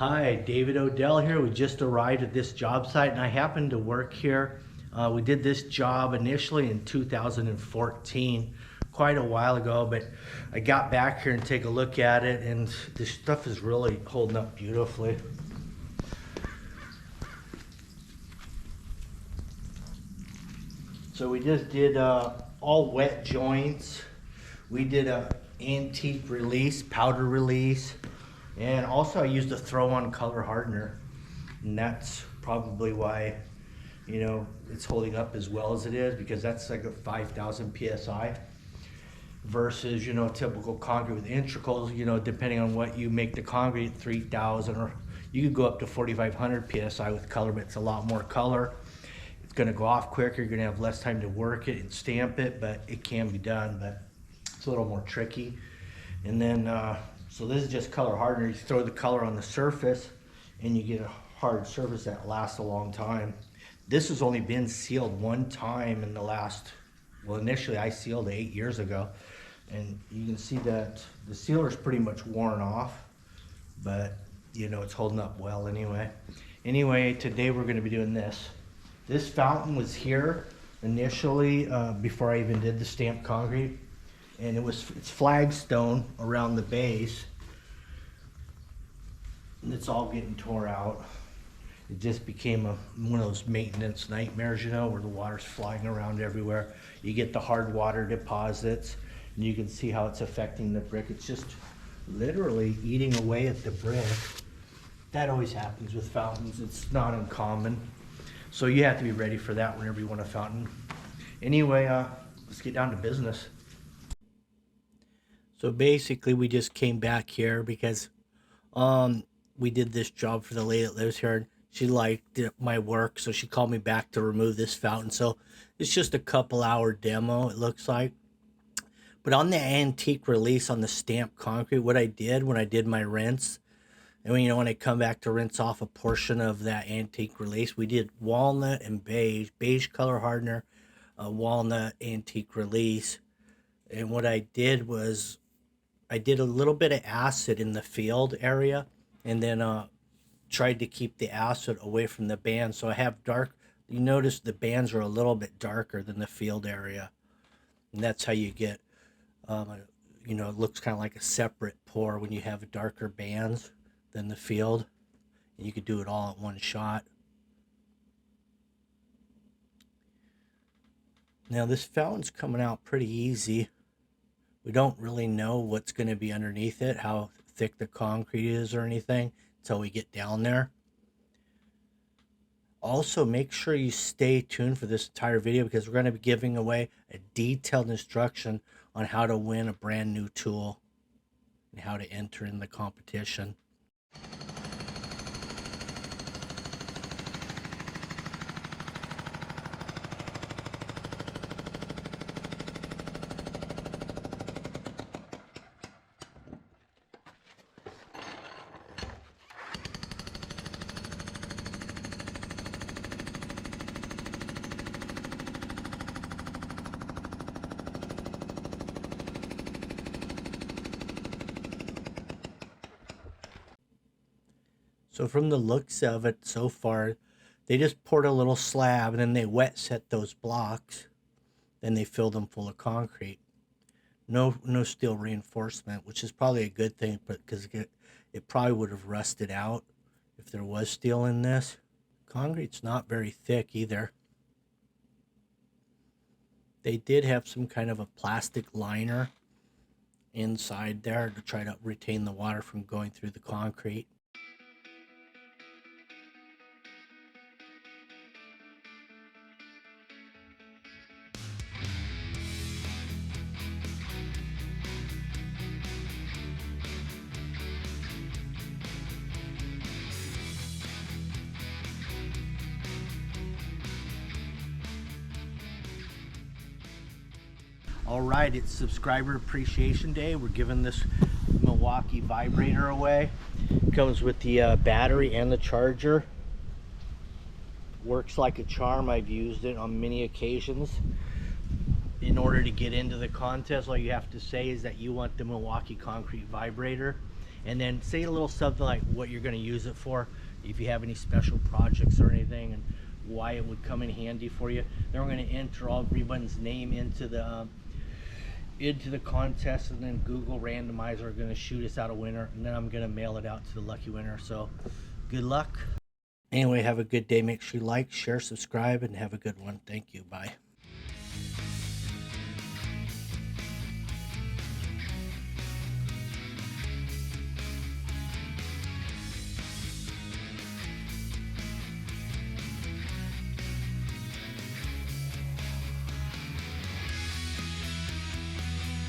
Hi, David Odell here. We just arrived at this job site and I happen to work here. We did this job initially in 2014, quite a while ago, but I got back here and take a look at it and this stuff is really holding up beautifully. So we just did all wet joints. We did a antique release, powder release. And also I used a throw-on color hardener, and that's probably why, it's holding up as well as it is, because that's like a 5,000 PSI versus, typical concrete with integrals, depending on what you make the concrete, 3,000, or you could go up to 4,500 PSI with color, but it's a lot more color. It's gonna go off quicker, you're gonna have less time to work it and stamp it, but it can be done, but it's a little more tricky. And then, so this is just color hardener. You throw the color on the surface and you get a hard surface that lasts a long time. This has only been sealed one time in the last, well, initially I sealed it 8 years ago. And you can see that the sealer is pretty much worn off, but it's holding up well anyway. Anyway, today we're gonna be doing this. This fountain was here initially before I even did the stamped concrete. And it's flagstone around the base, and it's all getting tore out. It just became one of those maintenance nightmares, where the water's flying around everywhere. You get the hard water deposits, and you can see how it's affecting the brick. It's just literally eating away at the brick. That always happens with fountains. It's not uncommon. So you have to be ready for that whenever you want a fountain. Anyway, let's get down to business. So basically we just came back here because we did this job for the lady that lives here, and she liked my work, so she called me back to remove this fountain. So it's just a couple-hour demo, it looks like. But on the antique release on the stamped concrete, what I did when I did my rinse, and when I come back to rinse off a portion of that antique release, we did walnut and beige color hardener, walnut antique release. And what I did was I did a little bit of acid in the field area, and then tried to keep the acid away from the bands. So I have dark, you notice the bands are a little bit darker than the field area. And that's how you get, it looks kind of like a separate pour when you have darker bands than the field. And you could do it all at one shot. Now this fountain's coming out pretty easy. We don't really know what's going to be underneath it, how thick the concrete is or anything, until we get down there. Also, make sure you stay tuned for this entire video, because we're going to be giving away a detailed instruction on how to win a brand new tool and how to enter in the competition. So from the looks of it so far, they just poured a little slab and then they wet set those blocks. Then they filled them full of concrete. No steel reinforcement, which is probably a good thing, but because it probably would have rusted out if there was steel in this. Concrete's not very thick either. They did have some kind of a plastic liner inside there to try to retain the water from going through the concrete. All right, it's Subscriber Appreciation Day. We're giving this Milwaukee vibrator away. It comes with the battery and the charger. Works like a charm. I've used it on many occasions. In order to get into the contest, all you have to say is that you want the Milwaukee concrete vibrator, and then say a little something like what you're going to use it for, if you have any special projects or anything, and why it would come in handy for you. Then we're going to enter everyone's name into the contest, and then Google Randomizer are going to shoot us out a winner, and then I'm going to mail it out to the lucky winner. So good luck. Anyway, have a good day. Make sure you like, share, subscribe, and have a good one. Thank you. Bye.